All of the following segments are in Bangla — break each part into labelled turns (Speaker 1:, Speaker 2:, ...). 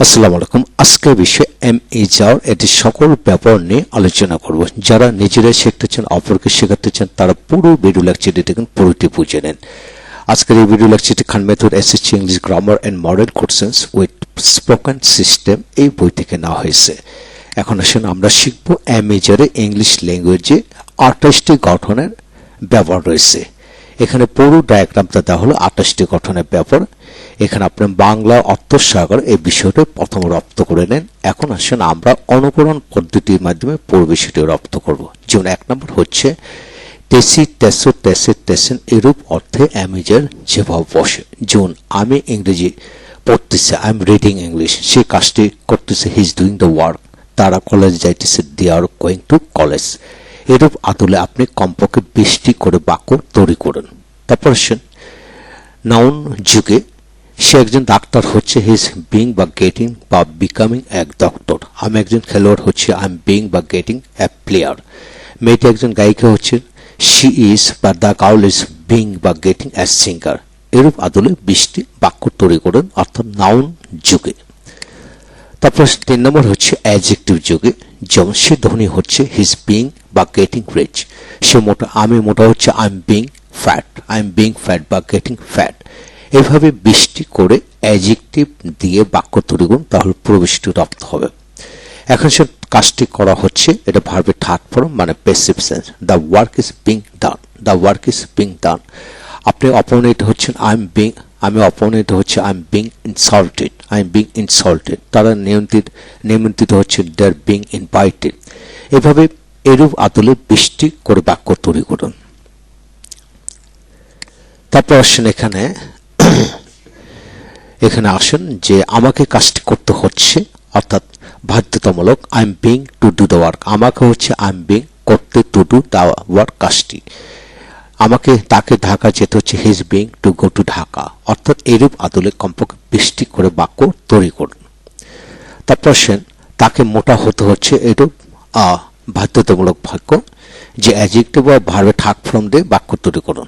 Speaker 1: আসসালামু আলাইকুম। আজকে বিষয়ে এমএ যাওয়ার এটি সকল ব্যাপার নিয়ে আলোচনা করব। যারা নিজেরাই শিখতে চান, অপরকে শেখাতে চান, তারা পুরো ভিডিও লেকচারটি দেখুন, পুরোটি বুঝে নেন। আজকের এই ভিডিও লেকচারটি Khan method SSC English grammar and model questions with spoken system এই বই থেকে নেওয়া হয়েছে। এখন আসুন আমরা শিখব এমএ যারে ইংলিশ ল্যাঙ্গুয়েজে 28টি গঠনের ব্যবহার রয়েছে। এখানে পুরো ডায়াগ্রামটা দেওয়া হলো 28টি গঠনের ব্যাপার। এখানে আপনার বাংলা অর্থ সাগর এই বিষয়টা প্রথম রপ্ত করে নেন। এখন আসুন আমরা অনুকরণ পদ্ধতির মাধ্যমে পুরো বিষয়টি রপ্ত করব। যেমন 1 নম্বর হচ্ছে তেসি তেসো তেসে তেসেন এরূপ অর্থে অ্যামেজার যেভাবে বসে। যেমন আমি ইংরেজি পড়তেছি, আই এম রিডিং ইংলিশ, সে কাজটি করতেছে, he is doing the work, তারা কলেজে যাইতেছে, দে আর গোয়িং টু কলেজ। এরূপ আদলে আপনি কমপক্ষে 20টি করে বাক্য তৈরি করুন। তারপর আসেন নাউন যুগে সে একজন ডাক্তার হচ্ছে, হি ইজ বিং বা গেটিং বা বিকামিং এক ডক্টর। আমি একজন খেলোয়াড় হচ্ছে, আই এম বিং বা গেটিং এ প্লেয়ার। মেয়েটি একজন গায়িকা হচ্ছে, শি ইজ বা দ্য গার্ল ইজ বিং বা গেটিং এ সিঙ্গার। এরূপ আদলে 20টি বাক্য তৈরি করুন, অর্থাৎ নাউন যুগে। তারপর 3 নম্বর হচ্ছে অ্যাডজেক্টিভ যুগে। যেমন সে ধনী হচ্ছে, হি ইজ বিং বা গেটিং রিচ। সে মোটা, আমি মোটা হচ্ছে, I am being fat, I am being fat বা গেটিং ফ্যাট। এভাবে 20টি করে অ্যাডজেক্টিভ দিয়ে বাক্য তৈরি করুন, তাহলে পুরো 20টি রপ্ত হবে। এখন সে কাজটি করা হচ্ছে, এটা ভার্বের থার্ড ফর্ম মানে passive sense. The work is being done, the work is being done. আপনি অপোনেন্ট হচ্ছেন, আমি অপোনেন্ট হচ্ছে, I am being insulted, I am being insulted. তারা নিমন্ত্রিত হচ্ছে, দে আর বিং ইনভাইটেড। এভাবে এরূপ আদলে 20টি করে বাক্য তৈরি করুন। তারপর আসেন এখানে আসেন যে আমাকে কাজটি করতে হচ্ছে, অর্থাৎ বাধ্যতামূলক, I am being two do the work. আমাকে হচ্ছে, আই এম বিং করতে, টু ডু দ্য ওয়ার্ক কাজটি। আমাকে তাকে ঢাকা যেতে হচ্ছে, he is being to go to Dhaka. অর্থাৎ এরূপ আদলে কমপক্ষে 20টি করে বাক্য তৈরি করুন। তারপর আসেন তাকে মোটা হতে হচ্ছে, এরূপ বাধ্যতামূলক বাক্য, যে অ্যাডজেক্টিভ বা ভার্বের থার্ড ফর্ম দিয়ে বাক্য তৈরি করুন।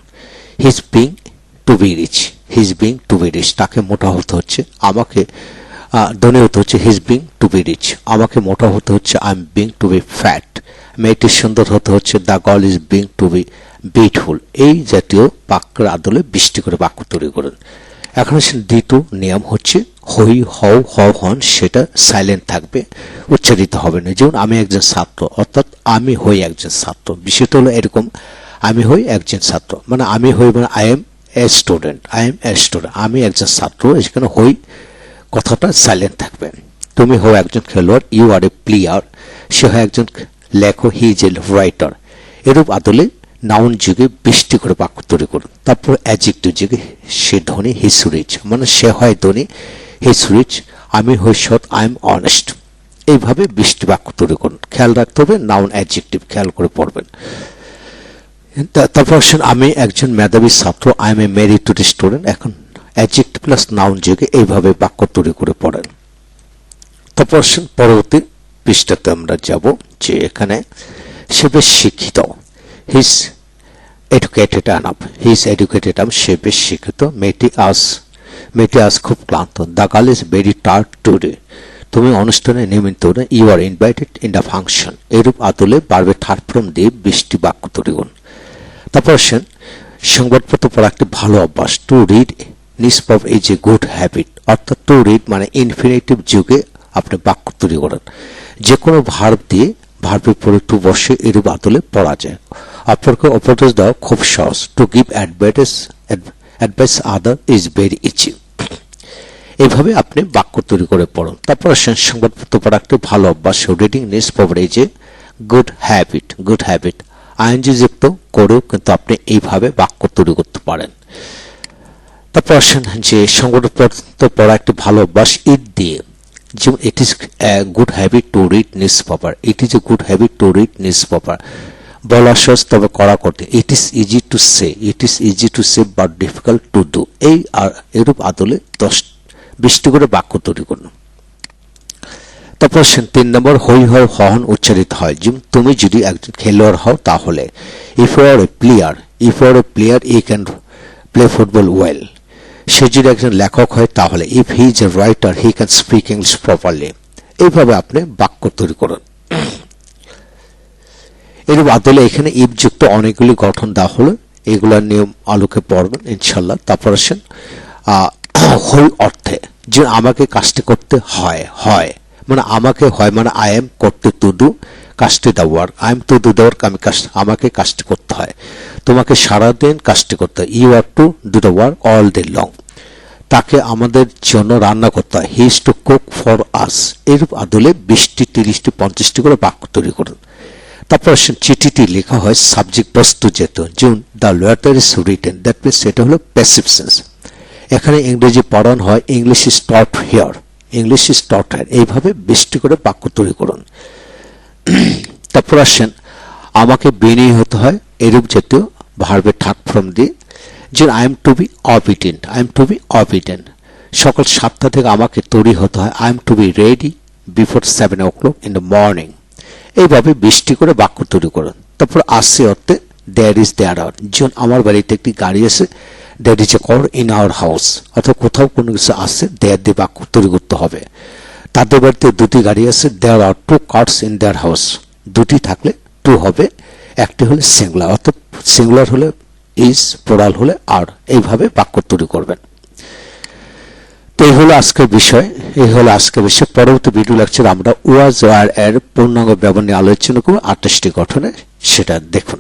Speaker 1: He is being to be rich, he is being to be rich. তাকে মোটা হতে হচ্ছে, আমাকে ধনী হতে হচ্ছে, he is being to be rich. আমাকে মোটা হতে হচ্ছে, I am being to be fat. মেয়েটি সুন্দর হতে হচ্ছে, the girl is being to be beautiful. এই জাতীয় বাক্যের আদলে 20টি করে বাক্য তৈরি করুন। এখন দ্বিতীয় নিয়ম হচ্ছে হই, হও, হন, সেটা সাইলেন্ট থাকবে, উচ্চারিত হবে না। যেমন আমি একজন ছাত্র, অর্থাৎ আমি হই একজন ছাত্র। বিষয়টা হলো এরকম, আমি হই একজন ছাত্র, মানে আমি হই মানে I M a student, I M a student, আমি একজন ছাত্র। এখানে হই কথাটা সাইলেন্ট থাকবে। তুমি হও একজন খেলোয়াড়, ইউ আর এ প্লেয়ার। সে হয় একজন লেখক, হি ইজ এ রাইটার। এরূপ আদলে নাউন যুগে 20টি করে বাক্য তৈরি করুন। তারপর অ্যাডজেক্টিভ যুগে সে ধনী, হি ইজ রিচ, মানে সে হয় ধনী, হি ইজ রিচ। আমি হই সৎ, আই এম অনেস্ট। এইভাবে 20টি বাক্য তৈরি করুন। খেয়াল রাখতে হবে নাউন অ্যাডজেক্টিভ খেয়াল করে পড়বেন। তারপর আসেন আমি একজন মেধাবী ছাত্র, আই এম এ মেরিটেড স্টুডেন্ট। এখন অ্যাডজেক্টিভ প্লাস নাউন যুগে এইভাবে বাক্য তৈরি করে পড়েন। তারপর আসেন পরবর্তী পৃষ্ঠাতে আমরা যাব, যে এখানে সে বেশ শিক্ষিত, he is educated enough, he is educated enough, সে বেশ শিক্ষিত। মেয়েটি আজ খুব ক্লান্ত, the girl is very tired today. তুমি অনুষ্ঠানে নিমন্ত্রণ, you are invited in the function. এরূপ আদলে ভার্বের থার্ড ফর্ম দিয়ে 20টি বাক্য তৈরি করুন। তারপর আসেন সংবাদপত্র পড়া একটি ভালো অভ্যাস। To read news paper is a good habit. অর্থাৎ টু রিড মানে ইনফিনিটিভ যুগে আপনি বাক্য তৈরি করেন। যে কোনো ভার্ব দিয়ে ভার্বের পরে টু বসে এরূপ আদলে পড়া যায়। অপরকে উপদেশ দেওয়া খুব সহজ। To give advice other is very easy. এইভাবে আপনি বাক্য তৈরি করে পড়ুন। তারপর আসেন সংবাদপত্র পড়া একটি ভালো অভ্যাস। Reading newspaper is a good habit, good habit. ING যুক্ত করেও কিন্তু আপনি এইভাবে বাক্য তৈরি করতে পারেন। তারপর আসেন যে সংবাদপত্র পড়া একটি ভালো অভ্যাস ইট দিয়ে, যেমন it is a good habit to read news paper, it is a good habit to read news paper. বলা সহজ তবে করা করতে, it is easy to say, it is easy to say but difficult to do. এই এরূপ আদলে 20টি করে বাক্য তৈরি করুন। তারপর 3 নম্বর হই, হও, হন উচ্চারিত হয়। যেমন তুমি যদি একজন খেলোয়াড় হও তাহলে, if you are a player you can play football well. সে যদি একজন লেখক হয় তাহলে if he is a writer he can speak English properly. এইভাবে আপনি বাক্য তৈরি করুন। এর বদলে এখানে ইফ যুক্ত অনেকগুলি গঠন দেওয়া হলো, এগুলোর নিয়ম আলোকে পড়বেন ইনশাল্লাহ। তারপর আসেন হই অর্থে, যে আমাকে কাজটি করতে হয় মানে আমাকে হয় মানে আই এম করতে টু ডু কাজটি the work, I am to do the work, আমাকে কাজটি করতে হয়। তোমাকে সারাদিন কাজটি করতে হয়, you are to do the work all day long. তাকে আমাদের জন্য রান্না করতে হয়, he is to cook for us. এর বদলে 20টি 30টি 50টি করে বাক্য তৈরি করুন। তারপর আসেন চিঠিটি লেখা হয় সাবজেক্ট বস্তু যেহেতু, যেমন the letter is written, that means এটা হলো প্যাসিভ সেন্স। এখানে ইংরেজি পড়ানো হয়, English is taught here, English is taught here. এইভাবে 20টি করে বাক্য তৈরি করুন। তারপর আসেন আমাকে বিনয়ী হতে হয়, এরূপ জাতীয় ভার্বের ঠাক ফর্ম দিয়ে, যে I am to be obedient, I am to be obedient. সকাল 7টা থেকে আমাকে তৈরি হতে হয়, I am to be ready before 7 o'clock in the morning. এইভাবে 20টি করে বাক্য তৈরি করুন। তারপর আসছে অর্থে দেয়ার ইজ দেয়ার আর, যেমন আমার বাড়িতে একটি গাড়ি আছে, that is a car in our house. অর্থাৎ কোথাও কোনো কিছু আসছে, দেয়ার দিয়ে বাক্য তৈরি করতে হবে। তাদের বাড়িতে 2টি গাড়ি আছে, দেয়ার আর 2 কার্স ইন দেয়ার হাউস। 2টি থাকলে 2 হবে, একটি হলে সিঙ্গুলার, অর্থাৎ সিঙ্গুলার হলে ইজ, প্লুরাল হলে আর। এইভাবে বাক্য তৈরি করবেন। তো এই হলো আজকের বিষয়, পরবর্তী ভিডিও লেকচার আমরা ওয়াজ ওয়ার এর পূর্ণাঙ্গ ব্যবহার নিয়ে আলোচনা করব 28টি গঠনে, সেটা দেখুন।